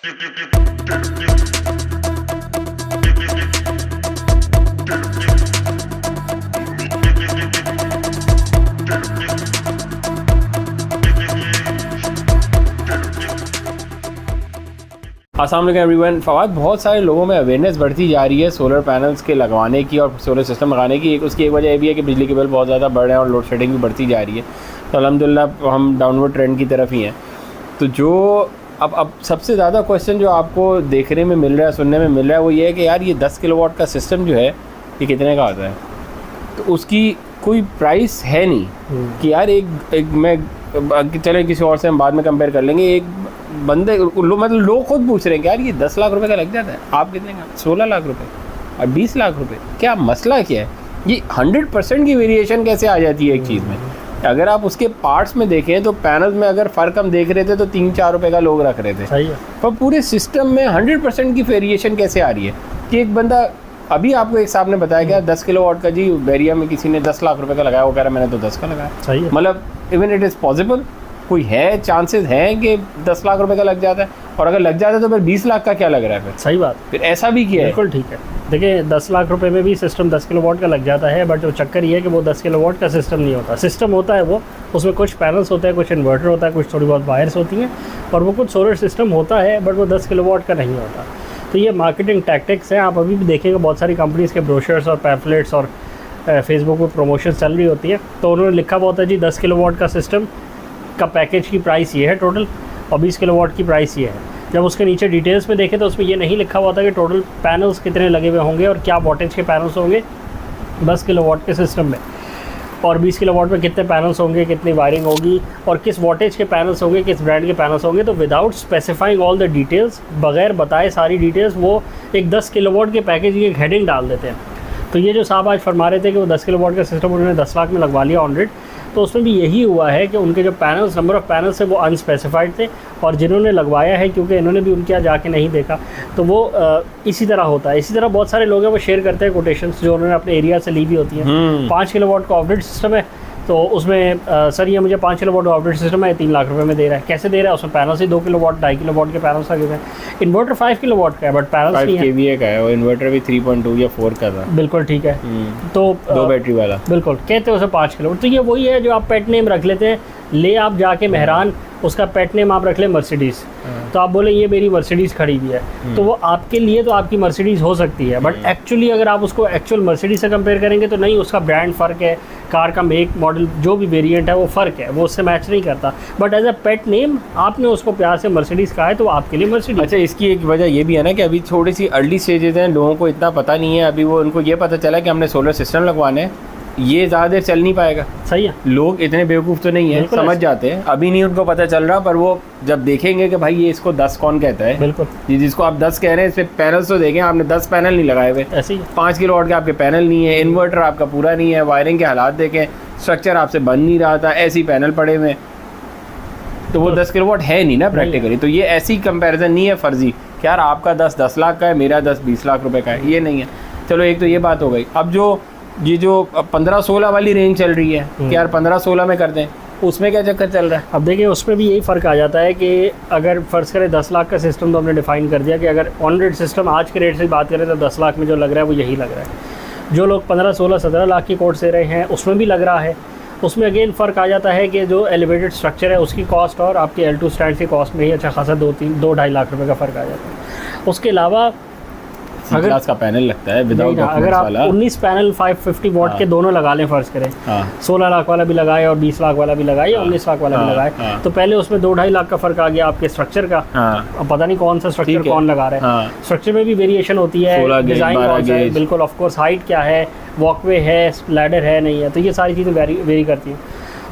अस्सलाम वालेकुम एवरीवन। फवाद, बहुत सारे लोगों में अवेयरनेस बढ़ती जा रही है सोलर पैनल्स के लगवाने की और सोलर सिस्टम लगाने की। उसकी एक वजह ये भी है कि बिजली के बिल बहुत ज़्यादा बढ़ रहे हैं और लोड शेडिंग भी बढ़ती जा रही है। तो अल्हम्दुलिल्लाह हम डाउनवर्ड ट्रेंड की तरफ ही हैं। तो जो अब सबसे ज़्यादा क्वेश्चन जो आपको देखने में मिल रहा है, सुनने में मिल रहा है, वो ये है कि यार ये 10 किलोवाट का सिस्टम जो है ये कितने का आता है। तो उसकी कोई प्राइस है नहीं कि यार एक मैं चले किसी और से हम बाद में कंपेयर कर लेंगे। एक बंदे मतलब लोग खुद पूछ रहे हैं कि यार ये 10 लाख रुपए का लग जाता है, आप कितने का? 16 लाख रुपए और 20 लाख रुपए, क्या मसला क्या है? ये 100% की वेरिएशन कैसे आ जाती है एक चीज़ में? अगर आप उसके पार्ट्स में देखें तो पैनल में अगर फ़र्क हम देख रहे थे तो 3-4 रुपए का लोग रख रहे थे। सही है। पर पूरे सिस्टम में 100% की वेरिएशन कैसे आ रही है कि एक बंदा अभी आपको एक साहब ने बताया क्या 10 किलोवाट का जी बैरिया में किसी ने 10 लाख रुपए का लगाया, वो कह रहा मैंने तो 10 का लगाया। सही है। मतलब इवन इट इज़ पॉसिबल, कोई है चांसेस हैं कि 10 लाख रुपए का लग जाता है? और अगर लग जाता है तो फिर 20 लाख का क्या लग रहा है? फिर सही बात, फिर ऐसा भी किया है। बिल्कुल ठीक है। देखिए 10 लाख रुपए में भी सिस्टम 10 किलोवाट का लग जाता है, बट वो चक्कर ये है कि वो 10 किलोवाट का सिस्टम नहीं होता। सिस्टम होता है वो, उसमें कुछ पैनल्स होते हैं, कुछ इन्वर्टर होता है, कुछ थोड़ी बहुत वायर्स होती हैं और वो कुछ सोलर सिस्टम होता है, बट वो 10 किलोवाट का नहीं होता। तो ये मार्केटिंग टैक्टिक्स हैं। आप अभी भी देखेंगे बहुत सारी कंपनीज़ के ब्रोशर्स और पैम्फलेट्स और फेसबुक पर प्रमोशंस चल रही होती है, तो उन्होंने लिखा हुआ होता है जी 10 किलोवाट का सिस्टम का पैकेज की प्राइस ये है टोटल और 20 किलोवाट की प्राइस ये है। जब उसके नीचे डिटेल्स में देखें तो उसमें ये नहीं लिखा हुआ था कि टोटल पैनल्स कितने लगे हुए होंगे और क्या वोल्टेज के पैनल्स होंगे 10 किलोवाट के सिस्टम में, और 20 किलोवाट में कितने पैनल्स होंगे, कितनी वायरिंग होगी और किस वोल्टेज के पैनल्स होंगे, किस ब्रांड के पैनल्स होंगे। तो without specifying all the details, बगैर बताए सारी डिटेल्स, वो एक 10 किलोवाट के पैकेज की एक हेडिंग डाल देते हैं। तो ये जो साहब आज फरमा रहे थे कि वो 10 किलोवाट का सिस्टम उन्होंने 10 लाख में लगवा लिया ऑन-ग्रिड, तो उसमें भी यही हुआ है कि उनके जो पैनल्स, नंबर ऑफ़ पैनल्स है वो अनस्पेसिफाइड थे और जिन्होंने लगवाया है क्योंकि इन्होंने भी उनके यहाँ जाके नहीं देखा, तो वो इसी तरह होता है। इसी तरह बहुत सारे लोग हैं वो शेयर करते हैं कोटेशंस जो उन्होंने अपने एरिया से ली भी होती हैं। 5 किलोवाट का ऑफ-ग्रिड सिस्टम है, तो उसमें सर ये मुझे 5 किलोवाट ऑफ-ग्रिड सिस्टम है, 3 लाख रुपए में दे रहा है। कैसे दे रहा है? उसमें पैनल से 2 किलोवाट 2.5 किलोवाट के पैनल्स लगे हुए हैं। इन्वर्टर 5 किलोवाट का है बट पैनल्स नहीं है। 5 kVA का है और इन्वर्टर भी 3.2 या 4 का था। बिल्कुल ठीक है। तो 2 बैटरी वाला, बिल्कुल कहते हैं उसे 5 किलोवाट। तो ये वही है जो आप पेट नेम रख लेते हैं, ले आप जाके मेहरान, उसका पेट नेम आप रख लें मर्सिडीज़, तो आप बोले ये मेरी मर्सिडीज़ खड़ी हुई है, तो वो आपके लिए तो आपकी मर्सिडीज़ हो सकती है, बट एक्चुअली अगर आप उसको एक्चुअल मर्सिडीज़ से कंपेयर करेंगे तो नहीं, उसका ब्रांड फ़र्क है, कार का मेक मॉडल जो भी वेरिएंट है वो फ़र्क है, वो उससे मैच नहीं करता। But as a pet name आपने उसको प्यार से मर्सिडीज़ कहा है तो आपके लिए मर्सिडीज़। अच्छा, इसकी एक वजह ये भी है ना कि अभी थोड़ी सी अर्ली स्टेजेस हैं, लोगों को इतना पता नहीं है अभी। वो उनको ये पता चला कि हमने सोलर सिस्टम लगवाने हैं, ये ज़्यादा देर चल नहीं पाएगा। सही है। लोग इतने बेवकूफ़ तो नहीं है, समझ जाते हैं, अभी नहीं उनको पता चल रहा, पर वो जब देखेंगे कि भाई ये इसको 10 कौन कहता है, बिल्कुल जी जिसको आप 10 कह रहे हैं, इस पर पैनल्स तो देखें, आपने 10 पैनल नहीं लगाए हुए, ऐसे ही 5 किलोवाट के आपके पैनल नहीं है, इन्वर्टर आपका पूरा नहीं है, वायरिंग के हालात देखें, स्ट्रक्चर आपसे बन नहीं रहा था, ऐसी पैनल पड़े हुए, तो वो 10 किलोवाट है नहीं ना प्रैक्टिकली। तो ये ऐसी कंपैरिजन नहीं है फर्जी कि यार आपका 10 लाख का है, मेरा 20 लाख रुपए का है, ये नहीं है। चलो एक तो ये बात हो गई। अब ये जो 15-16 वाली रेंज चल रही है कि यार 15-16 में कर दें, उसमें क्या चक्कर चल रहा है? अब देखिए उसमें भी यही फ़र्क आ जाता है कि अगर फ़र्ज़ करें 10 लाख का सिस्टम तो हमने डिफ़ाइन कर दिया कि अगर ऑन-ग्रिड सिस्टम आज के रेट से बात करें तो 10 लाख में जो लग रहा है वो यही लग रहा है। जो लोग 15-16-17 लाख की कोट से रहे हैं उसमें भी लग रहा है। उसमें अगेन फ़र्क आ जाता है कि जो एलिवेटेड स्ट्रक्चर है उसकी कॉस्ट और आपके L2 स्टैंड की कॉस्ट में ही अच्छा खासा 2-2.5 लाख रुपए का फ़र्क आ जाता है। उसके अलावा अगर क्लास का पैनल लगता है विदाउट अगर आप 19 पैनल 550 वॉट के दोनों लगा लें फ़र्ज़ करें, 16 लाख वाला भी लगाए और 20 लाख वाला भी लगाए या 19 लाख वाला भी लगाए, तो पहले उसमें 2-2.5 लाख का फ़र्क आ गया आपके स्ट्रक्चर का। अब पता नहीं कौन सा स्ट्रक्चर कौन लगा रहा है, स्ट्रक्चर में भी वेरिएशन होती है, डिज़ाइन कौन सा है, बिल्कुल ऑफ कोर्स हाइट क्या है, वॉकवे है, लैडर है नहीं है, तो ये सारी चीज़ें वेरी करती हैं।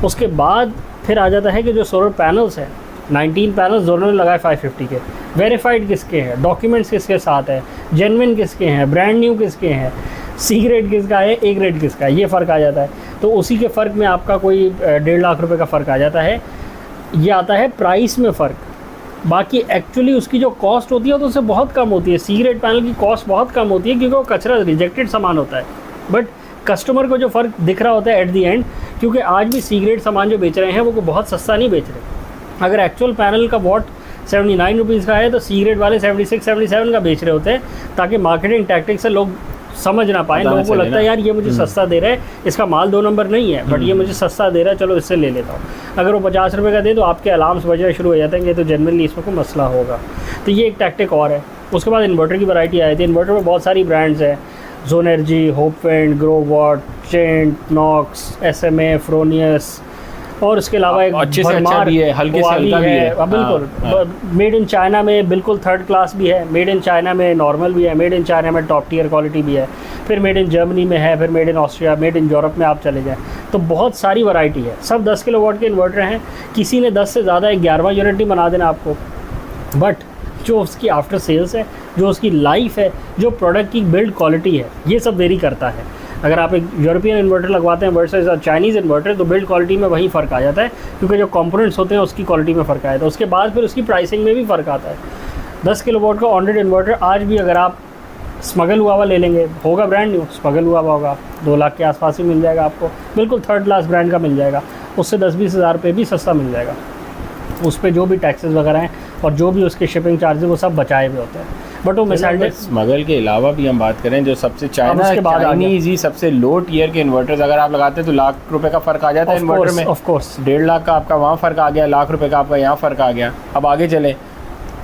उसके बाद फिर आ जाता है कि जो सोलर पैनल्स हैं 19 पैनल्स दोनों ने लगाए 550 के, वेरीफाइड किसके हैं, डॉक्यूमेंट्स किसके साथ है, जेन्युइन किसके हैं, ब्रांड न्यू किसके हैं, सी ग्रेड किसका है, ए ग्रेड किसका है, ये फ़र्क आ जाता है। तो उसी के फ़र्क में आपका कोई 1.5 लाख रुपए का फ़र्क आ जाता है। ये आता है प्राइस में फ़र्क, बाकी एक्चुअली उसकी जो कॉस्ट होती है तो उससे बहुत कम होती है। सी ग्रेड पैनल की कॉस्ट बहुत कम होती है क्योंकि वो कचरा रिजेक्टेड सामान होता है, बट कस्टमर को जो फ़र्क दिख रहा होता है एट दी एंड, क्योंकि आज भी सी ग्रेड सामान जो बेच रहे हैं वो बहुत सस्ता नहीं बेच रहे। अगर एक्चुअल पैनल का वॉट 79 रुपीज़ का है तो सी ग्रेड वाले 76 77 का बेच रहे होते हैं, ताकि मार्केटिंग टैक्टिक्स से लोग समझ ना पाए। लोगों को लगता है यार ये मुझे सस्ता दे रहा है, इसका माल 2 नंबर नहीं है, बट ये मुझे सस्ता दे रहा है, चलो इससे ले लेता हूँ। अगर वो 50 रुपये का दे तो आपके अलार्म्स बजने शुरू हो जाते हैं कि तो जनरली इसमें कोई मसला होगा। तो ये एक टैक्टिक और है। उसके बाद इन्वर्टर की वैरायटी आई थी। इन्वर्टर में बहुत सारी ब्रांड्स हैं, जोनर्जी, होपविंड, ग्रोवॉट, चेंट, नॉक्स, SMA, फ्रोनियस, और उसके अलावा एक अच्छे से अच्छा भी है, हल्के से हल्का भी है। बिल्कुल मेड इन चाइना में बिल्कुल थर्ड क्लास भी है, मेड इन चाइना में नॉर्मल भी है, मेड इन चाइना में टॉप टियर क्वालिटी भी है, फिर मेड इन जर्मनी में है, फिर made in Austria, made in Europe में आप चले जाएँ तो बहुत सारी वैरायटी है। सब 10 किलोवाट के इन्वर्टर हैं। किसी ने 10 से ज़्यादा 11वां यूनिट नहीं बना देना आपको, बट जो उसकी आफ्टर सेल्स है, जो उसकी लाइफ है, जो प्रोडक्ट की बिल्ड क्वालिटी है, ये सब वेरी करता है। अगर आप एक यूरोपियन इन्वर्टर लगवाते हैं वर्सेस चाइनीज़ इन्वर्टर तो बिल्ड क्वालिटी में वही फ़र्क आ जाता है, क्योंकि जो कंपोनेंट्स होते हैं उसकी क्वालिटी में फ़र्क आया था। उसके बाद फिर उसकी प्राइसिंग में भी फ़र्क आता है। 10 किलोवाट का ऑन-ग्रिड इन्वर्टर आज भी अगर आप स्मगल हुआ हुआ ले लेंगे, होगा ब्रांड न्यू, स्मगल हुआ हुआ होगा, 2 लाख के आसपास ही मिल जाएगा आपको, बिल्कुल थर्ड क्लास ब्रांड का मिल जाएगा। उससे 10-20 हज़ार रुपये भी सस्ता मिल जाएगा। उस पर जो भी टैक्सेस वगैरह हैं और जो भी उसके शिपिंग चार्जेस वो सब बचाए हुए होते हैं। बट वो मिसाइल स्मगल के अलावा भी हम बात करें, जो सबसे चाइनीज़ ही सबसे लो टियर के इन्वर्टर्स अगर आप लगाते हैं तो लाख रुपए का फ़र्क आ जाता है इन्वर्टर में। ऑफ कोर्स 1.5 लाख का आपका वहाँ फ़र्क आ गया, लाख रुपए का आपका यहाँ फ़र्क आ गया। अब आगे चले,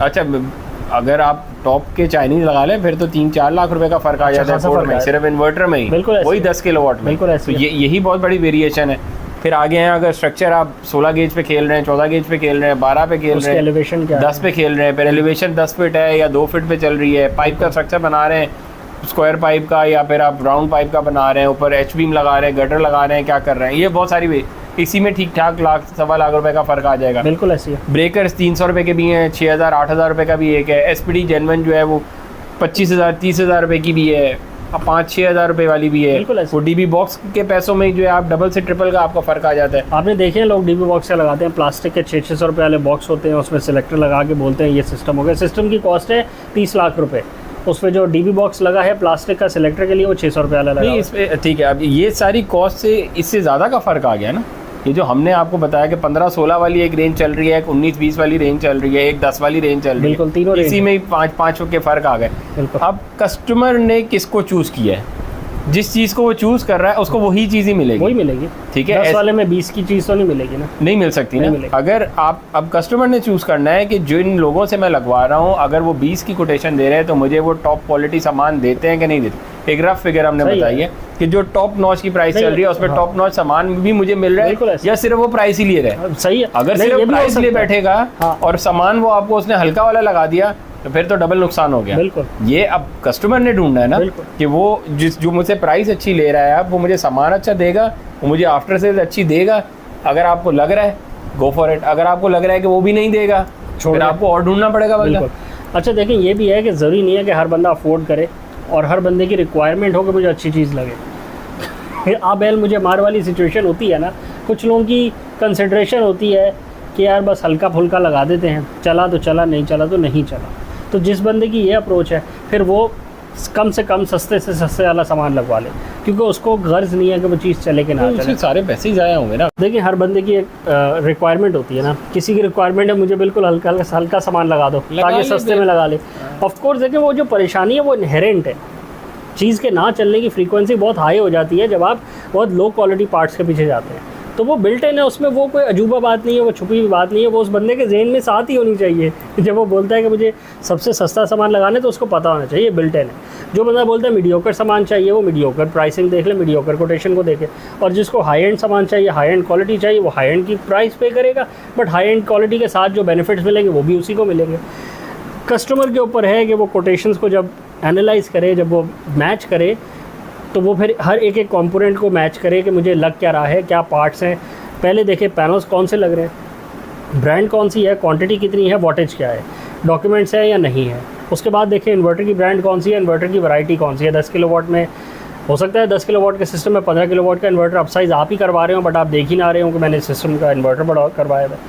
अच्छा अगर आप टॉप के चाइनीज़ लगा लें फिर तो 3-4 लाख रुपए का फ़र्क आ जाता है पोर्ट में, सिर्फ इन्वर्टर में ही, वही 10 किलोवाट में। तो यही बहुत बड़ी वेरिएशन है। फिर आगे हैं, अगर स्ट्रक्चर आप 16 गेज पे खेल रहे हैं, 14 गेज पे खेल रहे हैं, 12 पे खेल रहे हैं, एलिवेशन क्या 10 पे खेल रहे हैं, फिर एलिवेशन 10 फीट है या 2 फीट पे चल रही है, पाइप का स्ट्रक्चर बना रहे हैं स्क्वायर पाइप का या फिर आप राउंड पाइप का बना रहे हैं, ऊपर एच बीम लगा रहे हैं, गटर लगा रहे हैं, क्या कर रहे हैं, ये बहुत सारी इसी में ठीक ठाक लाख 1.25 लाख रुपए का फ़र्क आ जाएगा। बिल्कुल ऐसी है। ब्रेकर्स 300 रुपये के भी हैं, 6,000-8,000 रुपये का भी एक है। SPD जेनवन जो है वो 25,000-30,000 रुपये की भी है, 5-6 हज़ार रुपये वाली भी है। वो DB बॉक्स के पैसों में जो है आप डबल से ट्रिपल का आपका फ़र्क आ जाता है। आपने देखे हैं लोग DB बॉक्स से लगाते हैं, प्लास्टिक के 600-600 रुपये वाले बॉक्स होते हैं, उसमें सिलेक्टर लगा के बोलते हैं ये सिस्टम हो गया। सिस्टम की कॉस्ट है 30 लाख रुपये, उस पर जो DB बॉक्स लगा है प्लास्टिक का सिलेक्टर के लिए वो 600 रुपये वाला लगा। इस पर ठीक है, अब ये सारी कॉस्ट से इससे ज़्यादा का फ़र्क आ गया ना। ये जो हमने आपको बताया कि 15-16 वाली एक रेंज चल रही है, एक 19-20 वाली रेंज चल रही है, एक 10 वाली रेंज चल रही है, बिल्कुल तीनों इसी में ही 5-5 के फ़र्क आ गए। अब कस्टमर ने किसको चूज़ किया है, जिस चीज़ को वो चूज़ कर रहा है उसको वही चीज़ ही मिलेगी, वही मिलेगी। ठीक है, 10 वाले में 20 की चीज़ तो नहीं मिलेगी ना, नहीं मिल सकती ना। अगर आप अब कस्टमर ने चूज़ करना है कि जिन लोगों से मैं लगवा रहा हूँ अगर वो 20 की कोटेशन दे रहे हैं तो मुझे वो टॉप क्वालिटी सामान देते हैं कि नहीं देते। एक रफ फिगर हमने बताई है कि जो टॉप नॉच की प्राइस चल रही है उसमें टॉप नॉच सामान भी मुझे मिल रहा है, या सिर्फ वो प्राइस ही ले रहे हैं। सही है, अगर सिर्फ प्राइस लिए बैठेगा और सामान वो आपको उसने हल्का वाला लगा दिया तो फिर तो डबल नुकसान हो गया। बिल्कुल, ये अब कस्टमर ने ढूंढना है ना कि वो जो मुझसे प्राइस अच्छी ले रहा है अब वो मुझे सामान अच्छा देगा, वो मुझे आफ्टर सेल्स अच्छी देगा। अगर आपको लग रहा है गो फॉर इट, अगर आपको लग रहा है कि वो भी नहीं देगा फिर आपको और ढूंढना पड़ेगा बंदा। अच्छा देखिए, ये भी है कि ज़रूरी नहीं है कि हर बंदा अफोर्ड करे और हर बंदे की रिक्वायरमेंट हो कि मुझे अच्छी चीज़ लगे। आप बैल मुझे मार वाली सिचुएशन होती है ना, कुछ लोगों की कंसिड्रेशन होती है कि यार बस हल्का फुल्का लगा देते हैं, चला तो चला, नहीं चला तो नहीं चला। तो जिस बंदे की ये अप्रोच है फिर वो कम से कम सस्ते से सस्ते वाला सामान लगवा ले, क्योंकि उसको गर्ज नहीं है कि वो चीज़ चले कि ना चले, सारे पैसे ही ज़ाया होंगे ना। देखिए हर बंदे की एक रिक्वायरमेंट होती है ना, किसी की रिक्वायरमेंट है मुझे बिल्कुल हल्का सामान लगा दो ताकि सस्ते में लगा ले। ऑफकोर्स देखिए वो जो परेशानी है वो इनहेरेंट है, चीज़ के ना चलने की फ्रीक्वेंसी बहुत हाई हो जाती है जब आप बहुत लो क्वालिटी पार्ट्स के पीछे जाते हैं। तो वो बिल्ट इन है, उसमें वो कोई अजूबा बात नहीं है, वो छुपी हुई बात नहीं है, वो उस बंदे के ज़हन में साथ ही होनी चाहिए। जब वो बोलता है कि मुझे सबसे सस्ता सामान लगाना है तो उसको पता होना चाहिए बिल्ट इन है। जो बंदा बोलता है मीडियोकर सामान चाहिए वो मीडियोकर प्राइसिंग देख ले, मीडियोकर कोटेशन को देखे, और जिसको हाई एंड सामान चाहिए, हाई एंड क्वालिटी चाहिए, वो हाई एंड की प्राइस पे करेगा, बट हाई एंड क्वालिटी के साथ जो बेनिफिट्स मिलेंगे वो भी उसी को मिलेंगे। कस्टमर के ऊपर है कि वो कोटेशंस को जब एनालाइज़ करे, जब वो मैच करे तो वो फिर हर एक कंपोनेंट को मैच करे कि मुझे लग क्या रहा है, क्या पार्ट्स हैं। पहले देखें पैनल्स कौन से लग रहे हैं, ब्रांड कौन सी है, क्वांटिटी कितनी है, वॉटेज क्या है, डॉक्यूमेंट्स है या नहीं है। उसके बाद देखें इन्वर्टर की ब्रांड कौन सी है, इन्वर्टर की वैरायटी कौन सी है। 10 किलोवाट में हो सकता है 10 किलोवाट के सिस्टम में 15 किलोवाट का इन्वर्टर अप साइज़ आप ही करवा रहे हो, बट आप देख ही ना रहे हो कि मैंने सिस्टम का इन्वर्टर बड़ा करवाया था।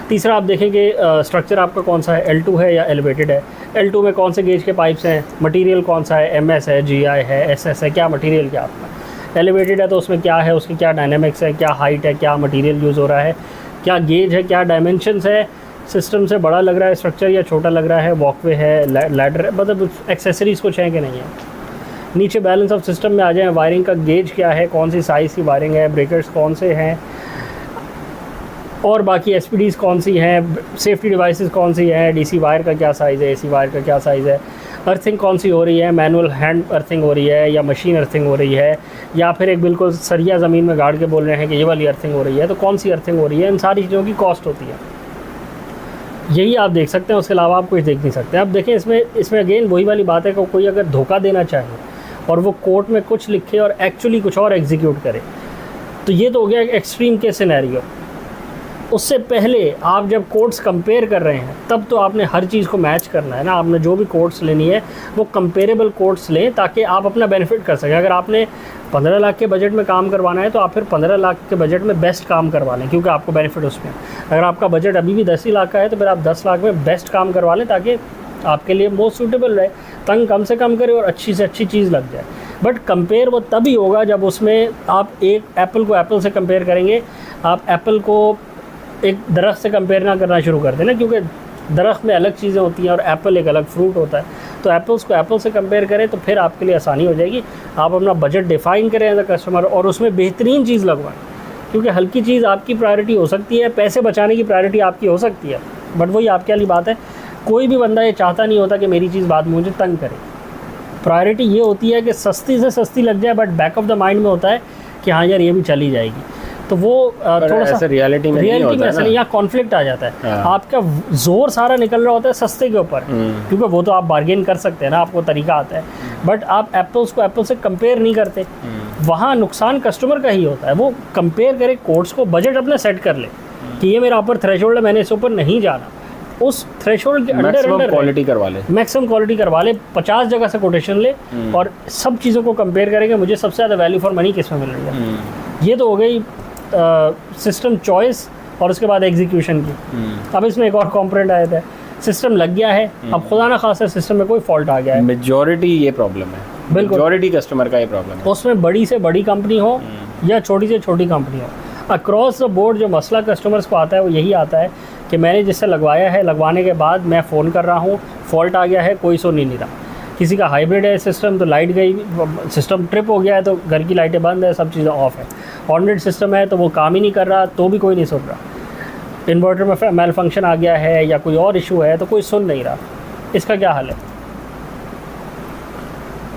तीसरा आप देखेंगे स्ट्रक्चर आपका कौन सा है, L2 है या एलिवेटेड है, L2 में कौन से गेज के पाइप्स हैं, मटेरियल कौन सा है, MS है, GI है, SS है, क्या मटेरियल क्या आपका। एलिवेटेड है तो उसमें क्या है, उसकी क्या डायनेमिक्स है, क्या हाइट है, क्या मटेरियल यूज़ हो रहा है, क्या गेज है, क्या डायमेंशंस है, सिस्टम से बड़ा लग रहा है स्ट्रक्चर या छोटा लग रहा है, वॉकवे है, लैडर है, मतलब एक्सेसरीज़ कुछ है कि नहीं है। नीचे बैलेंस ऑफ सिस्टम में आ जाए, वायरिंग का गेज क्या है, कौन सी साइज़ की वायरिंग है, ब्रेकर्स कौन से हैं, और बाकी एसपीडीज़ कौन सी हैं, सेफ्टी डिवाइसेस कौन सी हैं, डीसी वायर का क्या साइज़ है, एसी वायर का क्या साइज़ है, अर्थिंग कौन सी हो रही है, मैनुअल हैंड अर्थिंग हो रही है या मशीन अर्थिंग हो रही है, या फिर एक बिल्कुल सरिया ज़मीन में गाड़ के बोल रहे हैं कि ये वाली अर्थिंग हो रही है, तो कौन सी अर्थिंग हो रही है, इन सारी चीज़ों की कॉस्ट होती है। यही आप देख सकते हैं, उसके अलावा आप कुछ देख नहीं सकते। अब देखें इसमें अगेन वही वाली बात है कि कोई अगर धोखा देना चाहे और वो कोर्ट में कुछ लिखे और एक्चुअली कुछ और एग्जीक्यूट करे, तो ये तो हो गया एक्सट्रीम के सिनेरियो। उससे पहले आप जब कोट्स कंपेयर कर रहे हैं तब तो आपने हर चीज़ को मैच करना है ना। आपने जो भी कोट्स लेनी है वो कंपेरेबल कोट्स लें ताकि आप अपना बेनिफिट कर सकें। अगर आपने 15 लाख के बजट में काम करवाना है तो आप फिर 15 लाख के बजट में बेस्ट काम करवा लें, क्योंकि आपको बेनिफिट उसमें। अगर आपका बजट अभी भी 10 ही लाख का है तो फिर आप 10 लाख में बेस्ट काम करवा लें ताकि आपके लिए मोस्ट सूटेबल रहे, तंग कम से कम करे और अच्छी से अच्छी चीज़ लग जाए। बट कंपेयर वो तभी होगा जब उसमें आप एक एप्पल को एप्पल से कंपेयर करेंगे। आप एप्पल को एक दरख्त से कंपेयर ना करना शुरू कर देना, क्योंकि दरख्त में अलग चीज़ें होती हैं और एप्पल एक अलग फ्रूट होता है। तो एप्पल्स को एप्पल से कंपेयर करें तो फिर आपके लिए आसानी हो जाएगी। आप अपना बजट डिफ़ाइन करें एज अ कस्टमर और उसमें बेहतरीन चीज़ लगवाएं, क्योंकि हल्की चीज़ आपकी प्रायोरिटी हो सकती है, पैसे बचाने की प्रायोरिटी आपकी हो सकती है, बट वही आपके वाली बात है। कोई भी बंदा ये चाहता नहीं होता कि मेरी चीज़ बाद में मुझे तंग करे। प्रायोरिटी ये होती है कि सस्ती से सस्ती लग जाए, but back of the mind में होता है कि हाँ यार ये भी चली जाएगी। तो वो थोड़ा सा रियलिटी में ऐसा नहीं, यहाँ कॉन्फ्लिक्ट आ जाता है। आपका जोर सारा निकल रहा होता है सस्ते के ऊपर, क्योंकि वो तो आप बार्गेन कर सकते हैं ना, आपको तरीका आता है। बट आप एप्पल्स को एप्पल से कंपेयर नहीं करते, वहाँ नुकसान कस्टमर का ही होता है। वो कंपेयर करे कोर्ट्स को, बजट अपना सेट कर ले कि ये मेरा ऊपर थ्रेशोल्ड है, मैंने इस ऊपर नहीं जाना। उस थ्रेशोल्ड के अंडर क्वालिटी करवा ले, मैक्सिमम क्वालिटी करवा ले, 50 जगह से कोटेशन ले और सब चीज़ों को कंपेयर करेंगे मुझे सबसे ज़्यादा वैल्यू फॉर मनी किस में मिल रही है। ये तो हो गई सिस्टम चॉइस और उसके बाद एग्जीक्यूशन की। अब इसमें एक और कॉम्पोनेंट आया था, सिस्टम लग गया है, अब खुदा ना खासा सिस्टम में कोई फॉल्ट आ गया है। मेजॉरिटी ये प्रॉब्लम है, बिल्कुल मेजॉरिटी कस्टमर का ये प्रॉब्लम है। उसमें बड़ी से बड़ी कंपनी हो या छोटी से छोटी कंपनी हो, अक्रॉस द बोर्ड जो मसला कस्टमर्स को आता है वो यही आता है कि मैंने जिससे लगवाया है, लगवाने के बाद मैं फ़ोन कर रहा हूँ, फॉल्ट आ गया है, कोई सुन नहीं रहा। किसी का हाइब्रिड है सिस्टम तो लाइट गई, सिस्टम ट्रिप हो गया है तो घर की लाइटें बंद है, सब चीज़ें ऑफ है। ऑनरेड सिस्टम है तो वो काम ही नहीं कर रहा तो भी कोई नहीं सुन रहा। इन्वर्टर में मेल फंक्शन आ गया है या कोई और इशू है तो कोई सुन नहीं रहा। इसका क्या हल है?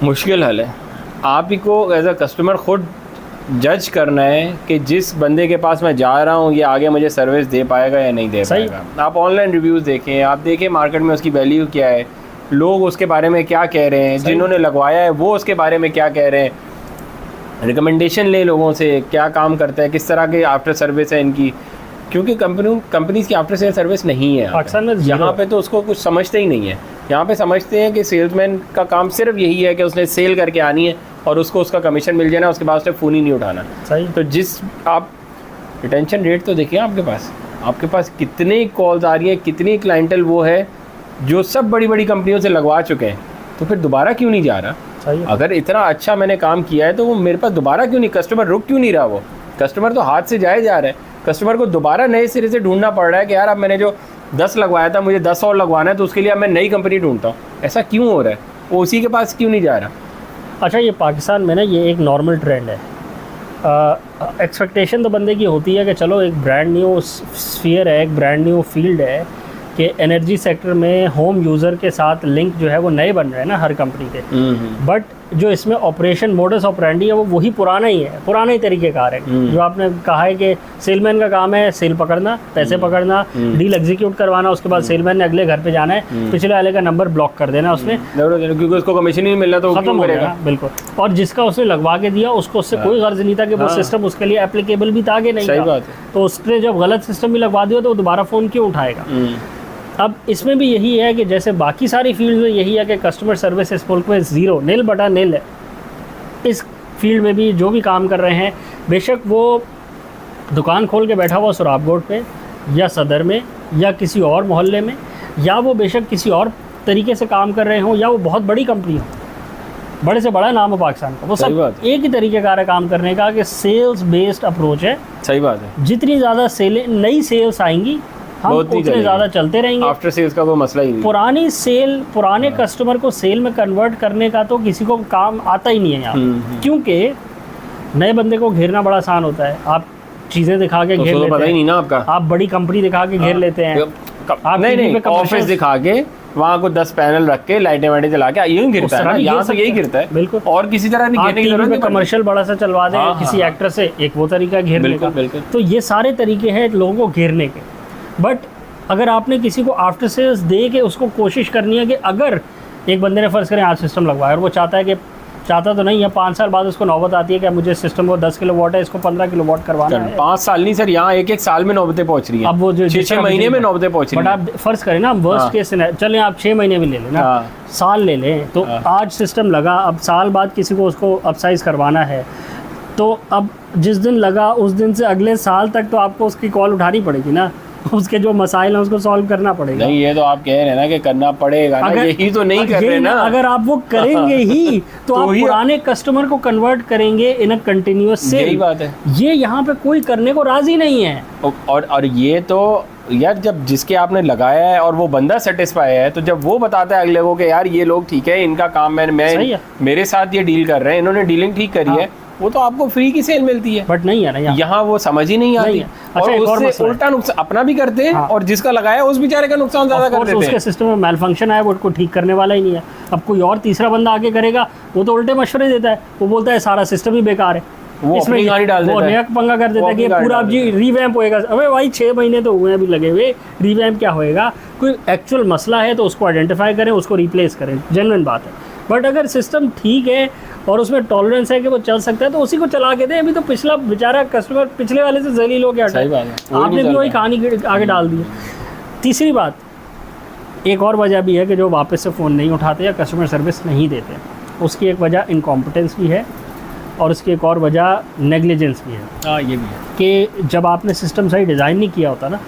मुश्किल हल है। आप ही को एज अ कस्टमर खुद जज करना है कि जिस बंदे के पास मैं जा रहा हूँ ये आगे मुझे सर्विस दे पाएगा या नहीं दे पाएगा। आप ऑनलाइन रिव्यूज़ देखें, आप देखें मार्केट में उसकी वैल्यू क्या है, लोग उसके बारे में क्या कह रहे हैं, जिन्होंने लगवाया है वो उसके बारे में क्या कह रहे हैं, रिकमेंडेशन ले लोगों से, क्या काम करता है, किस तरह के आफ्टर सर्विस है इनकी। क्योंकि कंपनीज की आफ्टर सेल सर्विस नहीं है यहाँ पे, तो उसको कुछ समझते ही नहीं है। यहाँ पे समझते हैं कि सेल्समैन का काम सिर्फ यही है कि उसने सेल करके आनी है और उसको उसका कमीशन मिल जाना, उसके बाद उसने फ़ोन ही नहीं उठाना। सही। तो जिस आप रिटेंशन रेट तो देखिए आपके पास कितनी कॉल्स आ रही हैं, कितनी क्लाइंटल वो है जो सब बड़ी बड़ी कंपनियों से लगवा चुके हैं, तो फिर दोबारा क्यों नहीं जा रहा? सही। अगर इतना अच्छा मैंने काम किया है तो वो मेरे पास दोबारा क्यों नहीं, कस्टमर रुक क्यों नहीं रहा? वो कस्टमर तो हाथ से जाए जा रहा है। कस्टमर को दोबारा नए सिरे से ढूंढना पड़ रहा है कि यार अब मैंने जो 10 लगवाया था मुझे 10 और लगवाना है, तो उसके लिए अब मैं नई कंपनी ढूंढता हूँ। ऐसा क्यों हो रहा है? वो उसी के पास क्यों नहीं जा रहा? अच्छा, ये पाकिस्तान में ना ये एक नॉर्मल ट्रेंड है। एक्सपेक्टेशन तो बंदे की होती है कि चलो एक ब्रांड न्यू स्फीयर है, एक ब्रांड न्यू फील्ड है कि एनर्जी सेक्टर में होम यूज़र के साथ लिंक जो है वो नए बन रहे हैं ना हर कंपनी के। बट जो इसमें ऑपरेशन मोडस ऑपरेंडी है वो वही पुराना ही है, पुराना ही तरीक़ेकार है। जो आपने कहा है कि सेलमैन का काम है सेल पकड़ना, पैसे पकड़ना, डील एग्जीक्यूट करवाना, उसके बाद सेलमैन ने अगले घर पे जाना है, पिछले वाले का नंबर ब्लॉक कर देना उसने, क्योंकि उसको कमीशन नहीं मिल रहा तो खत्म हो गया। बिल्कुल। और जिसका उसने लगवा के दिया उसको उससे कोई गर्ज नहीं था कि वो सिस्टम उसके लिए एप्लीकेबल भी था कि नहीं था। तो उसने जब गलत सिस्टम भी लगवा दिया तो वो दोबारा फ़ोन क्यों उठाएगा? अब इसमें भी यही है कि जैसे बाकी सारी फील्ड में यही है कि कस्टमर सर्विस इस मुल्क में ज़ीरो, नील बटा नील है। इस फील्ड में भी जो भी काम कर रहे हैं, बेशक वो दुकान खोल के बैठा हुआ सुराब गोड पे या सदर में या किसी और मोहल्ले में, या वो बेशक किसी और तरीके से काम कर रहे हों, या वो बहुत बड़ी कंपनी हो, बड़े से बड़ा नाम है पाकिस्तान का, वो सब एक ही तरीके का काम करने का कि सेल्स बेस्ड अप्रोच है। सही बात है। जितनी ज़्यादा सेलें नई सेल्स आएंगी हम उतने ज़्यादा चलते रहेंगे। आफ्टर सेल्स का कोई मसला ही नहीं। पुराने कस्टमर को सेल में कन्वर्ट करने का तो किसी को काम आता ही नहीं है यहाँ, क्योंकि नए बंदे को घेरना बड़ा आसान होता है। आप चीज़ें दिखा के घेर लेते पता ही नहीं ना आपका, आप बड़ी कंपनी दिखा के घेर लेते हैं, आप नहीं ऑफिस दिखा के वहाँ को 10 पैनल रख के लाइटें वाइटें जला के यही गिरता है ना, यहाँ से यही गिरता है बिल्कुल। और किसी तरह नहीं घेरने की जरूरत नहीं। कमर्शियल बड़ा सा चलवा दें किसी एक्टर से, एक वो तरीका घेरने का। तो ये सारे तरीके हैं लोगों को घेरने के। बट अगर आपने किसी को आफ्टर सेल्स दे के उसको कोशिश करनी है कि अगर एक बंदे ने फर्ज करें आज सिस्टम लगवाया और वो चाहता तो नहीं है, 5 साल बाद उसको नौबत आती है कि मुझे सिस्टम को 10 किलोवाट है, इसको 15 किलोवाट करवाना है। 5 साल नहीं सर, यहाँ एक साल में नौबतें पहुंच रही हैं। अब वो जो 6 महीने में नौबतें पहुंच रही हैं। बट आप फर्ज करें ना, वर्स्ट केस चलें आप 6 महीने भी ले लें ना, साल ले लें, तो आज सिस्टम लगा, अब साल बाद किसी को उसको अपसाइज करवाना है, तो अब जिस दिन लगा उस दिन से अगले साल तक तो आपको उसकी कॉल उठानी पड़ेगी ना, उसके जो मसाइल हैं उसको सॉल्व करना पड़ेगा। नहीं, ये तो आप कह रहे हैं ना कि करना पड़ेगा ना, यही तो नहीं कर रहे ना। अगर आप वो करेंगे ही तो आप पुराने कस्टमर को कन्वर्ट करेंगे इन अ कंटिन्यूअस सेल। यही बात है, ये यहाँ पे कोई करने को राजी नहीं है। और ये तो यार जब जिसके आपने लगाया है और वो बंदा सेटिस्फाई है, तो जब वो बताता है अगले को कि यार ये लोग ठीक है, इनका काम मैं मेरे साथ ये डील कर रहे हैं, इन्होंने डीलिंग ठीक करी है, वो तो आपको फ्री की सेल मिलती है। बट नहीं है ना यहाँ वो समझ ही नहीं आती। अच्छा, और उससे उल्टा नुकसान अपना भी करते हैं और जिसका लगाया उस बेचारे का नुकसान ज्यादा कर देते हैं। उसके सिस्टम में मैल फंक्शन है, वो उसको ठीक करने वाला ही नहीं है। अब कोई और तीसरा बंदा आके करेगा, वो तो उल्टे मशवरे देता है, वो बोलता है सारा सिस्टम ही बेकार है, वो अपनी गाड़ी डाल देता है, वो नया पंगा कर देता है कि पूरा जी रीवैम्प होएगा। अबे भाई 6 महीने तो हुए अभी लगे हुए, रीवैम्प क्या होएगा? कोई एक्चुअल मसला है तो उसको आइडेंटिफाई करें, उसको रिप्लेस करें, जेन्युइन बात है। बट अगर सिस्टम ठीक है और उसमें टॉलरेंस है कि वो चल सकता है तो उसी को चला के दें। अभी तो पिछला बेचारा कस्टमर पिछले वाले से जलील हो गया, आपने भी वही कहानी आगे डाल दी है। तीसरी बात, एक और वजह भी है कि जो वापस से फ़ोन नहीं उठाते या कस्टमर सर्विस नहीं देते, उसकी एक वजह इनकॉम्पिटेंस भी है और उसकी एक और वजह नेग्लिजेंस भी है। ये भी है कि जब आपने सिस्टम सही डिज़ाइन नहीं किया होता ना,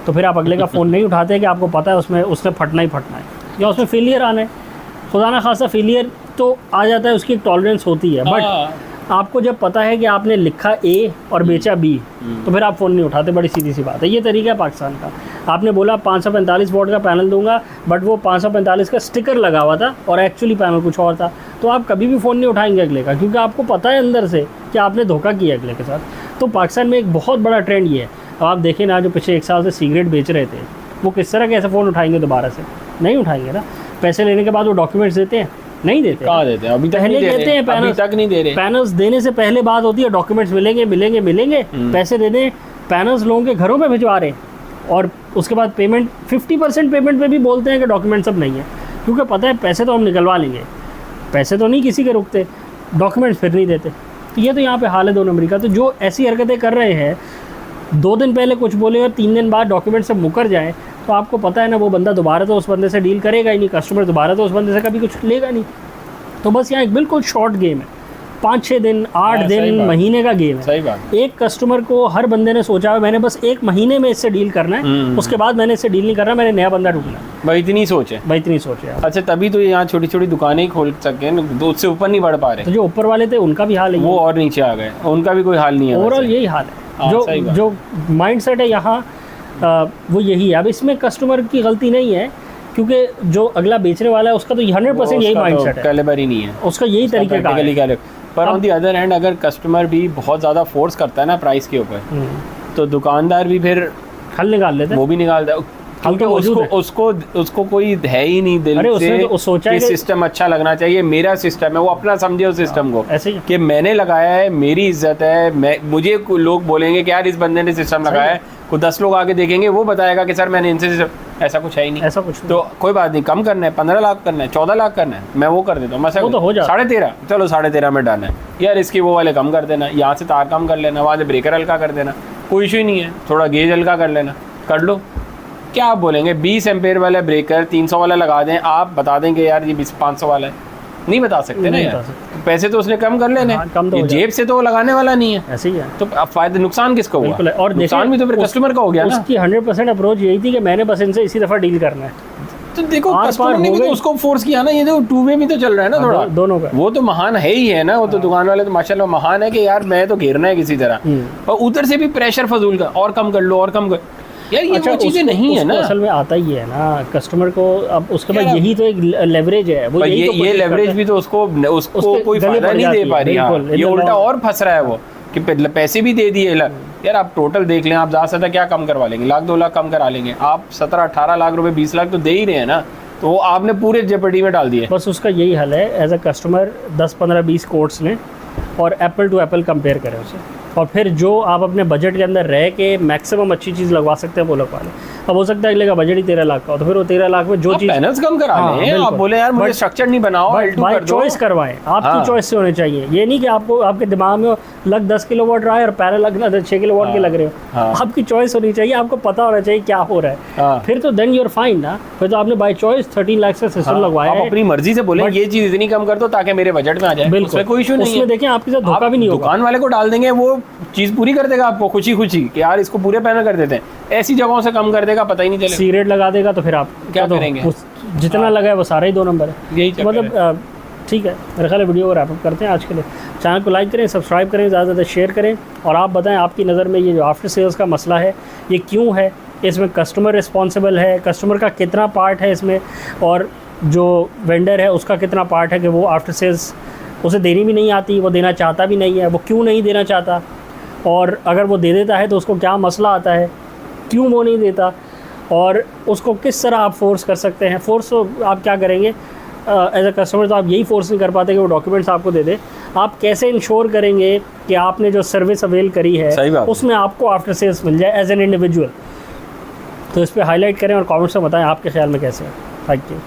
तो फिर आप अगले का फ़ोन नहीं उठाते कि आपको पता है उसमें फटना ही फटना है या उसमें फेलियर आना है। खुदा ना खासा फेलियर तो आ जाता है, उसकी एक टॉलरेंस होती है। बट आपको जब पता है कि आपने लिखा ए और बेचा बी, तो फिर आप फ़ोन नहीं उठाते। बड़ी सीधी सी बात है, ये तरीका है पाकिस्तान का। आपने बोला 545 वोट का पैनल दूंगा, बट वो 545 का स्टिकर लगा हुआ था और एक्चुअली पैनल कुछ और था, तो आप कभी भी फ़ोन नहीं उठाएंगे अगले का, क्योंकि आपको पता है अंदर से कि आपने धोखा किया अगले के साथ। तो पाकिस्तान में एक बहुत बड़ा ट्रेंड ये है। अब आप देखें ना, जो पिछले 1 साल से सिगरेट बेच रहे थे, वो किस तरह कैसे फ़ोन उठाएंगे दोबारा से? नहीं उठाएंगे ना। पैसे लेने के बाद वो डॉक्यूमेंट्स देते हैं? नहीं देते। कहाँ देते हैं? अभी तक पहले देते हैं, अभी तक नहीं दे रहे। पैनल्स देने से पहले बात होती है डॉक्यूमेंट्स मिलेंगे, पैसे दे दें, पैनल्स लोगों के घरों पे भिजवा रहे हैं और उसके बाद पेमेंट 50% पेमेंट पे भी बोलते हैं कि डॉक्यूमेंट सब नहीं है, क्योंकि पता है पैसे तो हम निकलवा लेंगे, पैसे तो नहीं किसी के रुकते, डॉक्यूमेंट्स फिर नहीं देते। तो ये तो यहाँ पे हाल है 2 नंबरी का। तो जो ऐसी हरकतें कर रहे हैं, 2 दिन पहले कुछ बोले और 3 दिन बाद डॉक्यूमेंट सब मुकर जाए, तो आपको पता है ना वो बंदा दोबारा तो उस बंदे से डील करेगा ही नहीं, कस्टमर दोबारा तो उस बंदे से कभी कुछ लेगा नहीं। तो बस यहाँ एक बिल्कुल शॉर्ट गेम है, 5-6 दिन 8 दिन महीने का गेम है। सही बात। एक कस्टमर को हर बंदे ने सोचा है मैंने बस 1 महीने में इससे डील करना है, उसके बाद मैंने इससे डील नहीं करना, मैंने नया बंदा ढूंढना है। भाई इतनी सोच है। अच्छा, तभी तो यहाँ छोटी छोटी दुकानें ही खोल सके हैं, तो उससे ऊपर नहीं बढ़ पा रहे। तो जो ऊपर वाले थे उनका भी हाल है, वो और नीचे आ गए, उनका भी कोई हाल नहीं है। ओवरऑल यही हाल है। जो माइंड सेट है यहाँ वो यही है। अब इसमें कस्टमर की गलती नहीं है, क्योंकि जो अगला बेचने वाला है उसका तो 100% यही माइंड सेट है, कैलिबर ही नहीं है उसका, यही तरीके का है। पर ऑन दी अदर हैंड अगर कस्टमर भी बहुत ज़्यादा फोर्स करता है ना प्राइस के ऊपर, तो दुकानदार भी फिर हल निकाल लेते हैं, वो भी निकालता है, क्योंकि उसको कोई है ही नहीं दिल से तो सोचा कि सिस्टम अच्छा लगना चाहिए, मेरा सिस्टम है, वो अपना समझे उस सिस्टम को ऐसे कि मैंने लगाया है, मेरी इज्जत है, मुझे लोग बोलेंगे कि यार इस बंदे ने सिस्टम लगाया है, को 10 लोग आगे देखेंगे, वो बताएगा कि सर मैंने इनसे, ऐसा कुछ है ही नहीं। ऐसा कुछ तो कोई बात नहीं, कम करना है, 15 लाख करना है, 14 लाख करना है, मैं वो कर देता हूँ, मैं तो हो जाए 13.5, चलो 13.5 में डालना है यार, इसकी वो वाले कम कर देना, यहाँ से तार कम कर लेना, वहाँ से ब्रेकर हल्का कर देना, कोई इशू ही नहीं है, थोड़ा गेज हल्का कर लेना, कर लो। क्या आप बोलेंगे 20 एम्पेयर वाला ब्रेकर 300 वाला लगा दें, आप बता देंगे यार ये 500 वाला है, नहीं बता सकते ना यार, पैसे तो उसने कम कर लेने, जेब से तो वो लगाने वाला नहीं है, ऐसे ही है। तो अब फायदा नुकसान किसका हुआ? और नुकसान भी तो फिर कस्टमर का हो गया ना। उसकी 100% अप्रोच यही थी कि मैंने बस इनसे इसी दफा डील करना है। तो देखो कस्टमर ने भी तो उसको फोर्स किया ना, ये तो 2 वे भी तो चल रहा है ना थोड़ा, दोनों का। वो तो महान है ही है ना, वो तो दुकान वाले तो माशाल्लाह महान है कि यार मैं तो घेरना है किसी तरह, और उधर से भी प्रेशर फजूल का, और कम कर लो और कम कर। यार ये अच्छा, वो चीज़ें नहीं है ना, असल में आता ही है ना कस्टमर को। अब उसके बाद यही तो एक लेवरेज है, वो यही ये लेवरेज भी तो उसको कोई फायदा नहीं दे पा रही है, ये उल्टा और फंस रहा है वो कि पैसे भी दे दिए। यार आप टोटल देख लें, आप ज़्यादा से क्या कम करवा लेंगे, 1-2 लाख कम करा लेंगे आप, 17-18 लाख रुपए 20 लाख तो दे ही रहे हैं ना, तो वो आपने पूरे जेपटी में डाल दिए। बस उसका यही हल है, एज अ कस्टमर 10-15-20 कोट्स लें और एप्पल टू एप्पल कंपेयर करें उसे, और फिर जो आप अपने बजट के अंदर रह के मैक्सिमम अच्छी चीज़ लगवा सकते हैं वो लगवा लें। अब हो सकता है अगले का बजट ही 13 लाख का हो, तो फिर वो 13 लाख में जो चीज़ पैनल्स कम करा लें, आप बोले यार मुझे स्ट्रक्चर नहीं बनाओ, बाय चॉइस करवाएं, आपकी चॉइस से होने चाहिए। ये नहीं कि आपको आपके दिमाग में लग 10 किलोवाट रहा है और पैनल लगना 6 किलोवाट के लग रहे हो, आपकी चॉइस होनी चाहिए, आपको पता होना चाहिए क्या हो रहा है, फिर तो देन यू आर फाइन ना। फिर तो आपने बाय चॉइस 13 लाख का सिस्टम लगवाया है, आप अपनी मर्जी से बोले ये चीज़ इतनी कम कर दो ताकि मेरे बजट में आ जाए, बिल्कुल कोई इशू नहीं है। उसमें देखें आपके साथ धोखा भी नहीं होगा, दुकान वाले को डाल देंगे वो चीज़ पूरी कर देगा आपको खुशी खुशी कि यार इसको पूरे पैनल कर देते हैं, ऐसी जगहों से कम कर देगा पता ही नहीं चलेगा, सी रेट लगा देगा, तो फिर आप क्या करेंगे, जितना लगा है वो सारा ही 2 नंबर है, यही मतलब ठीक है। मेरे ख्याल है वीडियो को रैप अप करते हैं आज के लिए। चैनल को लाइक करें, सब्सक्राइब करें, ज़्यादा से ज़्यादा शेयर करें, और आप बताएं आपकी नज़र में ये जो आफ्टर सेल्स का मसला है ये क्यों है, इसमें कस्टमर रिस्पॉन्सिबल है, कस्टमर का कितना पार्ट है इसमें, और जो वेंडर है उसका कितना पार्ट है कि वो आफ्टर सेल्स उसे देनी भी नहीं आती, वो देना चाहता भी नहीं है, वो क्यों नहीं देना चाहता, और अगर वो दे देता है तो उसको क्या मसला आता है, क्यों वो नहीं देता, और उसको किस तरह आप फोर्स कर सकते हैं। फोर्स तो आप क्या करेंगे एज अ कस्टमर, तो आप यही फोर्स नहीं कर पाते कि वो डॉक्यूमेंट्स आपको दे दे। आप कैसे इंश्योर करेंगे कि आपने जो सर्विस अवेल करी है उसमें आपको आफ्टर सेल्स मिल जाए एज एन इंडिविजुअल। तो इस पर हाईलाइट करें और कमेंट्स में बताएं आपके ख्याल में कैसे है। Thank you.